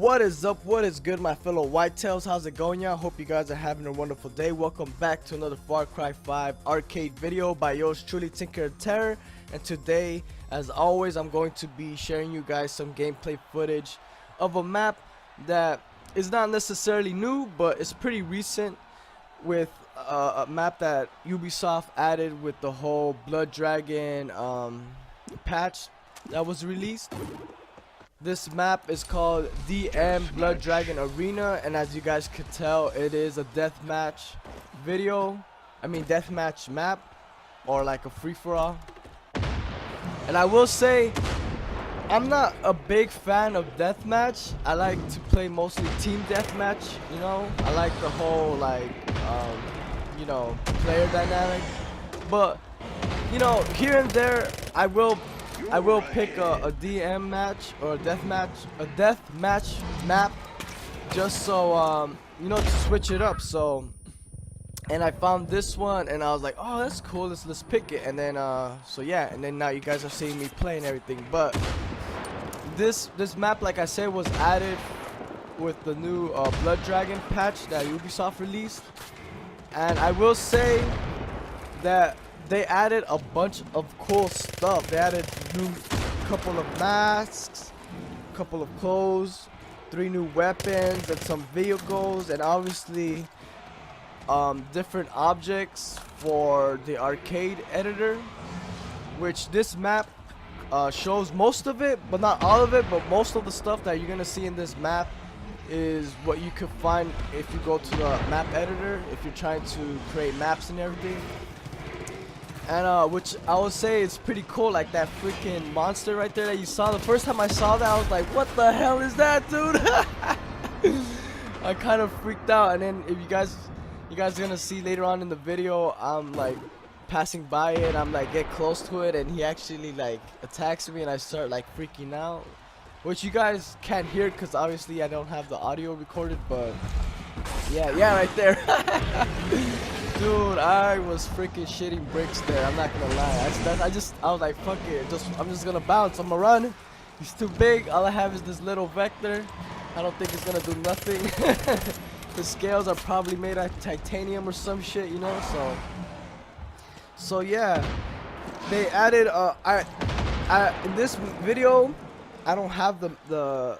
What is up? What is good, my fellow whitetails? How's it going, y'all? Hope you guys are having a wonderful day. Welcome back to another Far Cry 5 arcade video by yours truly, Tinker of Terror. And today, as always, I'm going to be sharing you guys some gameplay footage of a map that is not necessarily new, but it's pretty recent, with a map that Ubisoft added with the whole Blood Dragon patch that was released. This map is called BloodDragonArena, and as you guys could tell, it is a deathmatch deathmatch map, or like a free-for-all. And I will say, I'm not a big fan of deathmatch. I like to play mostly team deathmatch, you know. I like the whole player dynamic. But here and there, I will pick a DM match or a death match map, just so to switch it up. So, and I found this one, and I was like, oh, that's cool. Let's pick it. And then and then now you guys are seeing me play and everything. But this map, like I said, was added with the new Blood Dragon patch that Ubisoft released, and I will say that they added a bunch of cool stuff. They added couple of masks, couple of clothes, 3 new weapons, and some vehicles, and obviously different objects for the arcade editor, which this map shows most of it, but not all of it. But most of the stuff that you're gonna see in this map is what you could find if you go to the map editor, if you're trying to create maps and everything. And which I would say is pretty cool, like that freaking monster right there that you saw. The first time I saw that, I was like, what the hell is that, dude? I kind of freaked out. And then if you guys are gonna see later on in the video, I'm like passing by it, I'm like get close to it, and he actually like attacks me, and I start like freaking out, which you guys can't hear because obviously I don't have the audio recorded. But yeah, right there. Dude, I was freaking shitting bricks there. I'm not gonna lie. I was like, fuck it. I'm just gonna bounce. I'm gonna run. He's too big. All I have is this little vector. I don't think it's gonna do nothing. The scales are probably made out of titanium or some shit, you know. So yeah, they added. In this video, I don't have the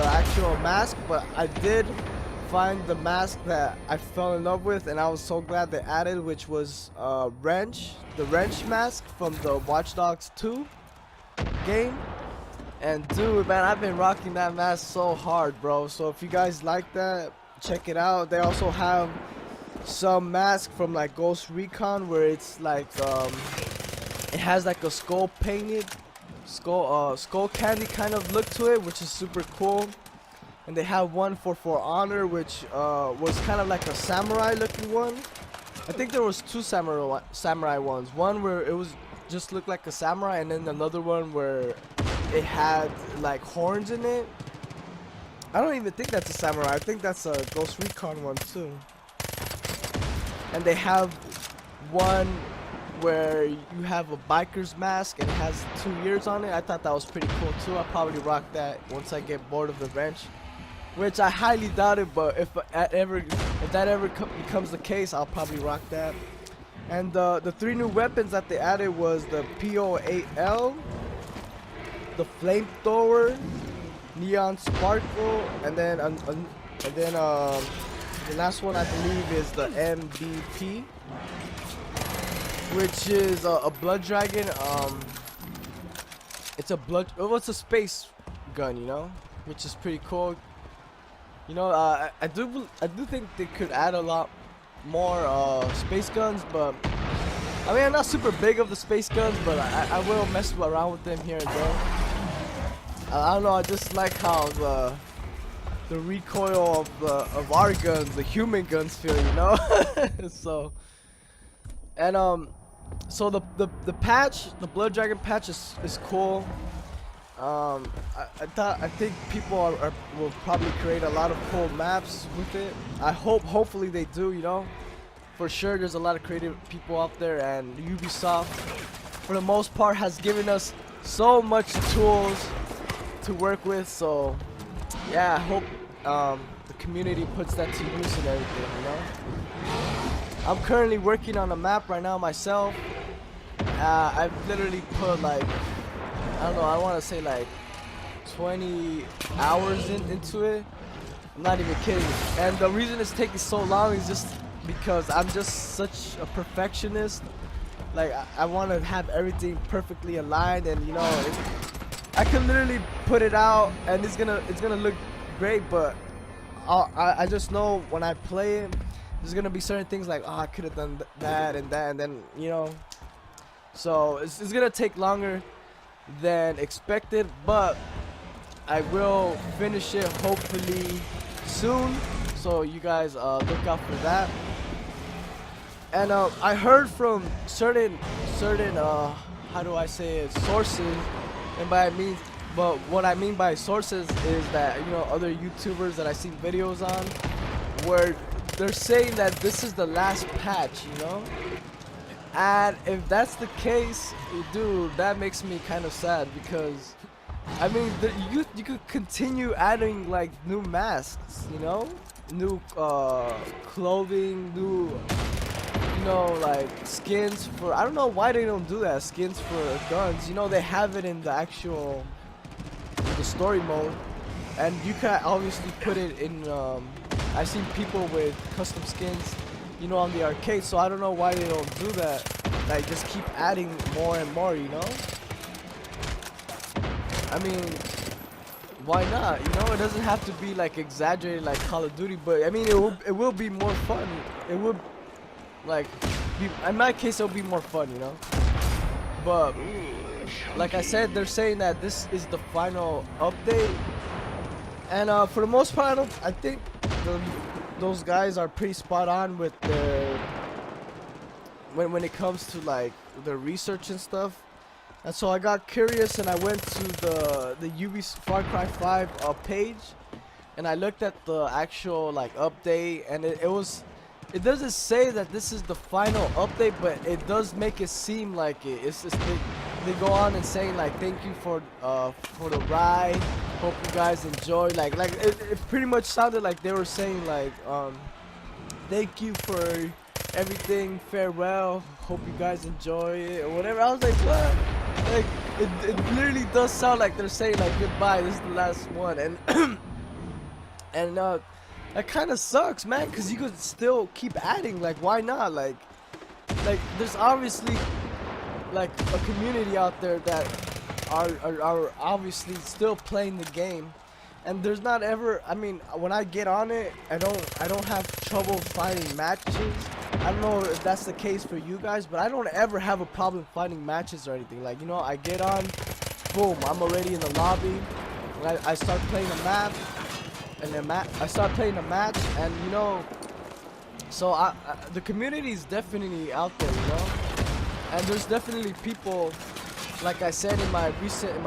actual mask, but I did find the mask that I fell in love with, and I was so glad they added, which was the wrench mask from the Watch Dogs 2 game. And dude, man, I've been rocking that mask so hard, bro. So if you guys like that, check it out. They also have some mask from like Ghost Recon, where it's like it has like a skull painted skull candy kind of look to it, which is super cool. And they have one for Honor, which was kind of like a samurai looking one. I think there was 2 samurai ones. One where it was just looked like a samurai, and then another one where it had like horns in it. I don't even think that's a samurai. I think that's a Ghost Recon one too. And they have one where you have a biker's mask and it has 2 ears on it. I thought that was pretty cool too. I'll probably rock that once I get bored of the wrench, which I highly doubt it, but if that ever becomes the case, I'll probably rock that. And the 3 new weapons that they added was the PO8L, the flamethrower, neon sparkle, and then the last one I believe is the MVP, which is a Blood Dragon. It's a space gun, you know, which is pretty cool. You know, I do think they could add a lot more space guns, but I mean, I'm not super big of the space guns, but I will mess around with them here and there. I don't know, I just like how the recoil of our guns, the human guns, feel, you know. So the patch, the Blood Dragon patch is cool. I think people will probably create a lot of cool maps with it. Hopefully they do, you know. For sure, there's a lot of creative people out there, and Ubisoft, for the most part, has given us so much tools to work with. So yeah, I hope the community puts that to use and everything, you know. I'm currently working on a map right now myself. I've literally put like, I don't know, I want to say like 20 hours into it. I'm not even kidding. And the reason it's taking so long is just because I'm just such a perfectionist. Like I want to have everything perfectly aligned, and you know, I can literally put it out and it's gonna look great, but I just know when I play it, there's gonna be certain things like, oh, I could have done that and that, and then, you know, so it's gonna take longer than expected, but I will finish it hopefully soon, so you guys look out for that. And I heard from certain how do I say it, sources, and but what I mean by sources is that, you know, other YouTubers that I seen videos on, where they're saying that this is the last patch, you know. And if that's the case, dude, that makes me kind of sad, because I mean, you could continue adding like new masks, you know, new clothing, new, you know, like skins for, I don't know why they don't do that, skins for guns, you know, they have it in the actual, in the story mode, and you can obviously put it in, I've seen people with custom skins, you know, on the arcade, so I don't know why they don't do that, like just keep adding more and more, you know. I mean, why not? You know, it doesn't have to be like exaggerated like Call of Duty, but I mean, it will be more fun. It would, like, in my case, it'll be more fun, you know. But like I said, they're saying that this is the final update, and for the most part, I think those guys are pretty spot on with their when it comes to like their research and stuff. And so I got curious and I went to the Ubisoft Far Cry 5 page, and I looked at the actual like update, and it doesn't say that this is the final update, but it does make it seem like it. It's just they go on and saying like, thank you for the ride, hope you guys enjoy, like it pretty much sounded like they were saying like, thank you for everything, farewell, hope you guys enjoy it, or whatever. I was like, what? Like, it literally does sound like they're saying like goodbye, this is the last one, and and that kind of sucks, man, because you could still keep adding. Like, why not? Like there's obviously like a community out there that are obviously still playing the game, and there's not ever, I mean, when I get on it, I don't have trouble finding matches. I don't know if that's the case for you guys, but I don't ever have a problem finding matches or anything. Like, you know, I get on, boom, I'm already in the lobby, and I start playing a map, and then I start playing a match, and you know, so the community is definitely out there, you know, and there's definitely people, like I said in my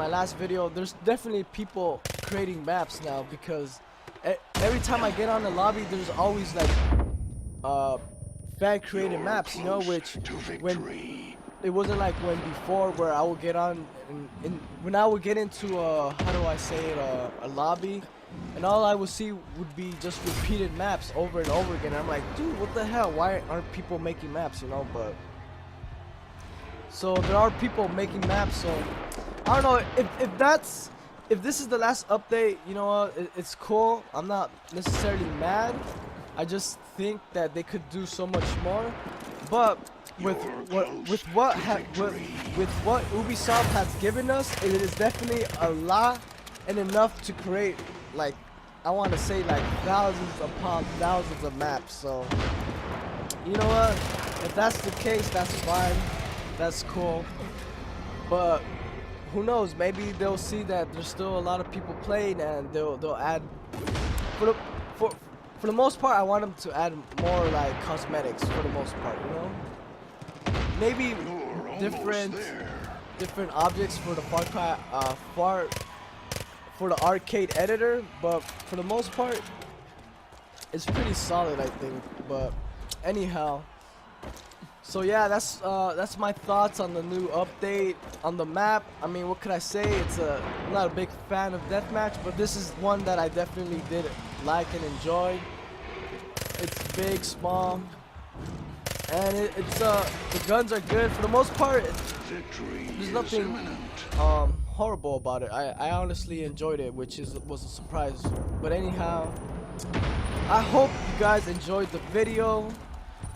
last video, there's definitely people creating maps now, because every time I get on the lobby, there's always like fan created maps, you know, which when it wasn't like when before, where I would get on and when I would get into how do I say it, a lobby, and all I would see would be just repeated maps over and over again. I'm like, dude, what the hell, why aren't people making maps, you know? But so there are people making maps, so I don't know if this is the last update, you know what, it's cool. I'm not necessarily mad. I just think that they could do so much more. But with what Ubisoft has given us, it is definitely a lot and enough to create, like, I want to say like thousands upon thousands of maps. So you know what, if that's the case, that's fine, that's cool. But who knows, maybe they'll see that there's still a lot of people playing, and they'll add, for the most part, I want them to add more like cosmetics for the most part, you know? Maybe different objects for the Far Cry for the arcade editor, but for the most part it's pretty solid, I think. But anyhow, So yeah, that's my thoughts on the new update on the map. I mean, what could I say? I'm not a big fan of deathmatch, but this is one that I definitely did like and enjoy. It's big, small, and the guns are good for the most part. There's nothing horrible about it. I honestly enjoyed it, which was a surprise. But anyhow, I hope you guys enjoyed the video.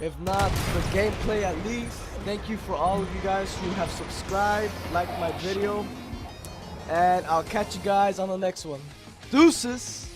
If not, the gameplay at least. Thank you for all of you guys who have subscribed, liked my video, and I'll catch you guys on the next one. Deuces!